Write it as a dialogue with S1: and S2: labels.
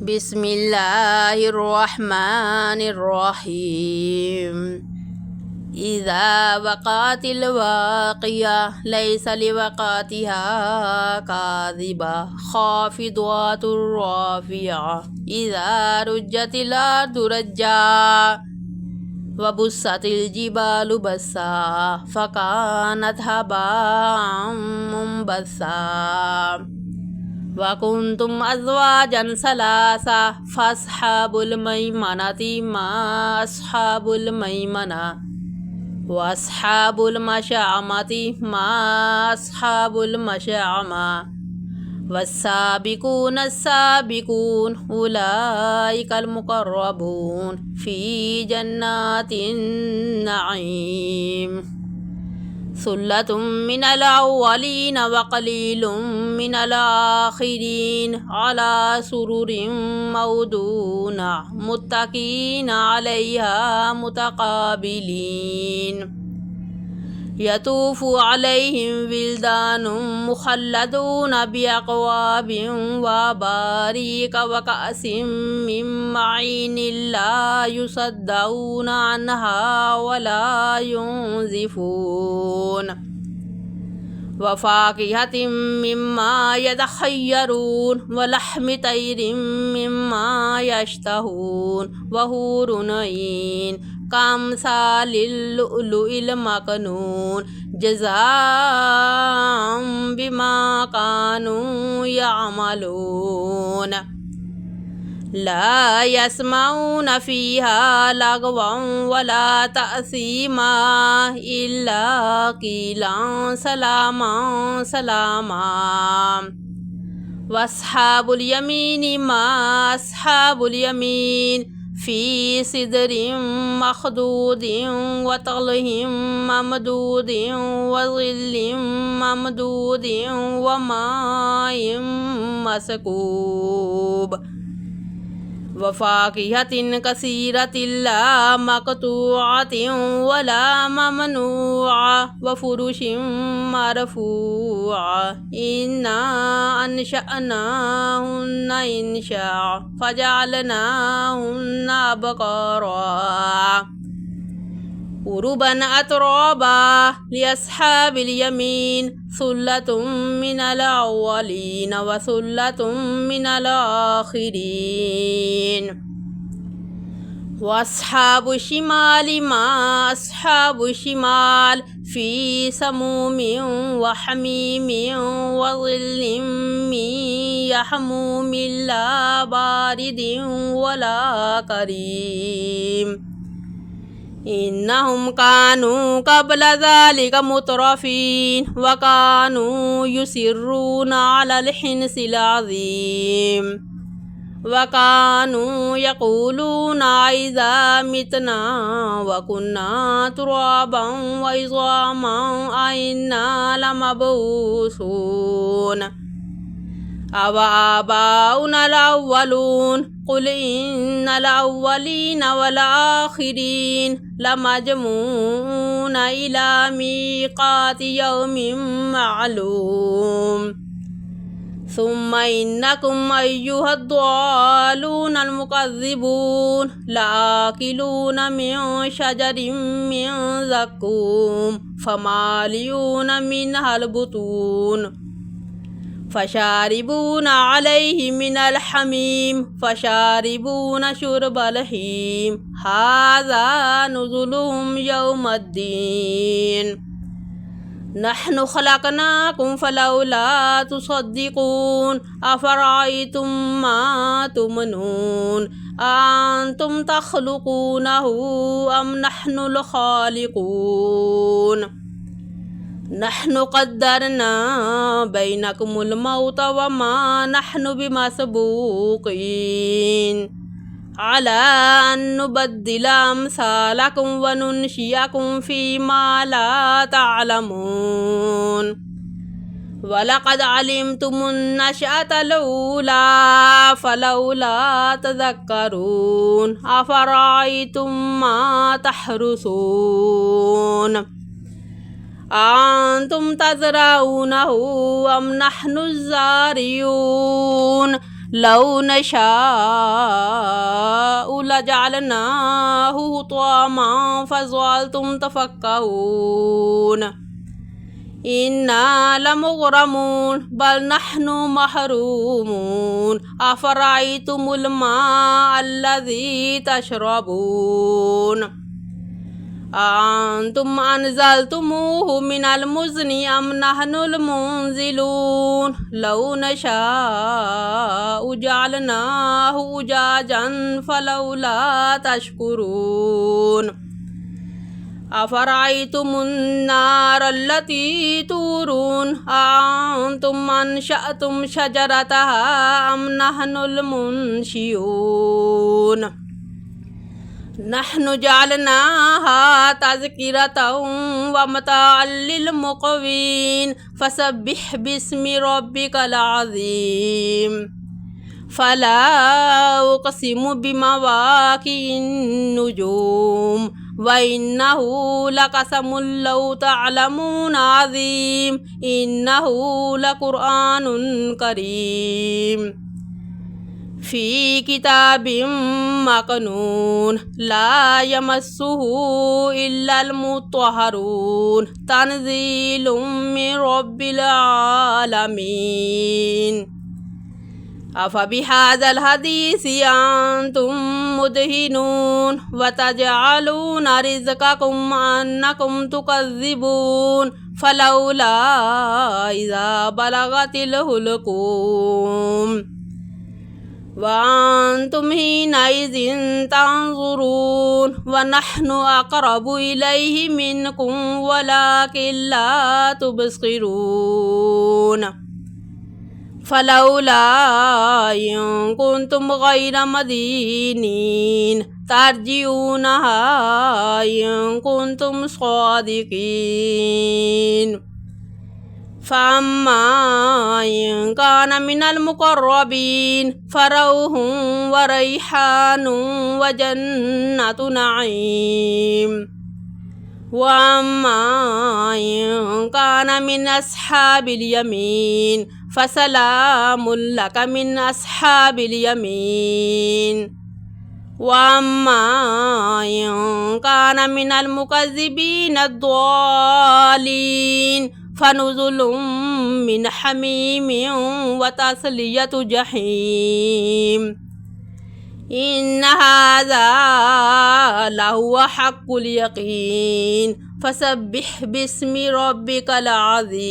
S1: बिस्मिल्लाहिर्रहमानिर्रहीम। इज़ा वक़अतिल वाक़िया लैसा लिवक़अतिहा काज़िबा ख़ाफ़िदतुर राफ़िआ। इज़ा रुज्जतिल अर्दु रज्जा वबुस्सतिल जिबालु बस्सा फ़कानत हबाअम मुंबस्सा। वकुंतुम अज़वाजन सलासा फ़अस्हाबुल मैमनति मा अस्हाबुल मैमना वअस्हाबुल मशअमति मा अस्हाबुल मशअमा। वस्साबिकून अस्साबिकून उलाइकल मुक़र्रबून फ़ी जन्नातिन नईम। सुल्लतुम मिनल अव्वलीन व क़लीलुम मिनल आख़िरीन अला सुरुरिन मौदूना मुत्तक़ीना अलैहा मुतक़ाबिलीन। यतूफ़ु अलैहिम विल्दानुम मुख़ल्लदून बिअक़वाबिन व अबारीक व कअसिम मिन मईनिन ला युसद्दऊन अन्हा व ला युनज़िफ़ून। व फ़ाकिहतिन मिम्मा यतख़य्यरून व लहमि तैरिन मिम्मा यश्तहून व हूरुन ईन कअम्सालिल लुअलुइल मकनून जज़ाअम बिमा कानू यअमलून। ला यस्मऊन फ़ीहा लगवन वला तअसीमा इल्ला क़ीलन सलामन सलामा। वअस्हाबुल यमीनि मा अस्हाबुल यमीन फ़ी सिदरिन मख़दूदिन व तल्हिन ममदूदिन व ज़िल्लिन ममदूदिन व माइन मस्कूब। व फ़ाकिहतिन कसीरतिन ला मक़तूअतिन व ला ममनूअ व फ़ुरुशिन मरफ़ूअ। इन्ना अंशअनाहुन्ना इंशाअ फ़जअलनाहुन्ना अबकारा उरुबन अतराबा लिअस्हाबिल यमीन सुल्लतुम मिनल अव्वलीन व सुल्लतुम मिनल आख़िरीन। वअस्हाबुश शिमालि मा अस्हाबुश शिमाल फ़ी समूमिन व हमीमिन व ज़िल्लिन मिन यहमूमिन ला बारिदिन व ला करीम। इन्नहुम कानू क़ब्ल ज़ालिका मुतरफ़ीन व कानू युसिर्रून अलल हिन्सिल अज़ीम व कानू यक़ूलून इज़ा मितना व कुन्ना तुराबन व इज़ामन अइन्ना लमबऊसून। अव आबाउनल अव्वलून क़ुल इन्नल अव्वलीन वल आख़िरीन लमजमूऊन इला मीक़ाति यौमिन मअलूम। सुम्मा इन्नकुम अय्युहद्दालूनल मुकज़्ज़िबून लआकिलून मिन शजरिन मिन ज़क्कूम फ़मालिऊन मिनहल बुतून फ़शारिबून अलैहि मिनल हमीम फ़शारिबून शुरबल हीम हाज़ा नुज़ुलुहुम यौमद्दीन। नहनु ख़लक़नाकुम फ़लौला तुसद्दिक़ून अफ़रअय्तुम मा तुमनून अअंतुम तख़लुक़ूनहु अम नहनुल ख़ालिक़ून। नहनु क़द्दरना बैनकुमुल मौत व मा नहनु बिमसबूक़ीन अला अन नुबद्दिला अम्सालकुम व नुनशियकुम फ़ीमा ला तअलमून। वलक़द अलिमतुमुन नशअतल ऊला फ़लौला तज़क्करून अफ़रअय्तुम मा तहरुसून। अंतुम तज़रऊनहु अम नहनु ज़ारिऊन لو نشاء لجعلناه حطاما فظلتم تفكهون إنا لمغرمون بل نحن محرومون أفرأيتم الماء الذي تشربون أأنتم أنزلتموه من المزن أم نحن المنزلون لو نشاء جعلناه أجاجا فلولا تشكرون أفرأيتم النار التي تورون أأنتم أنشأتم شجرتها أم نحن المنشئون نحن جعلناها تذكرة ومتاعا للمقوين فسبح باسم ربك العظيم فلا أقسم بمواقع النجوم وإنه لقسم لو تعلمون عظيم إنه لقرآن كريم في كتاب مكنون لا يمسه إلا المطهرون تنزيل من رب العالمين أفبهذا الحديث أنتم مدهنون وتجعلون رزقكم أنكم تكذبون فلولا إذا بلغت الحلقوم وأنتم حينئذ تنظرون ونحن أقرب إليه منكم ولكن لا تبصرون فلولا إن كنتم غير مدينين ترجعونها إن كنتم صادقين فأما إن كان من المقربين فروح وريحان وجنة نعيم وأما إن كان من أصحاب اليمين فسلام لك من أصحاب اليمين وأما إن كان من المكذبين الضالين فنزل من حميم وتصلية جحيم إن هذا لهو حق اليقين فسبح باسم ربك العظيم.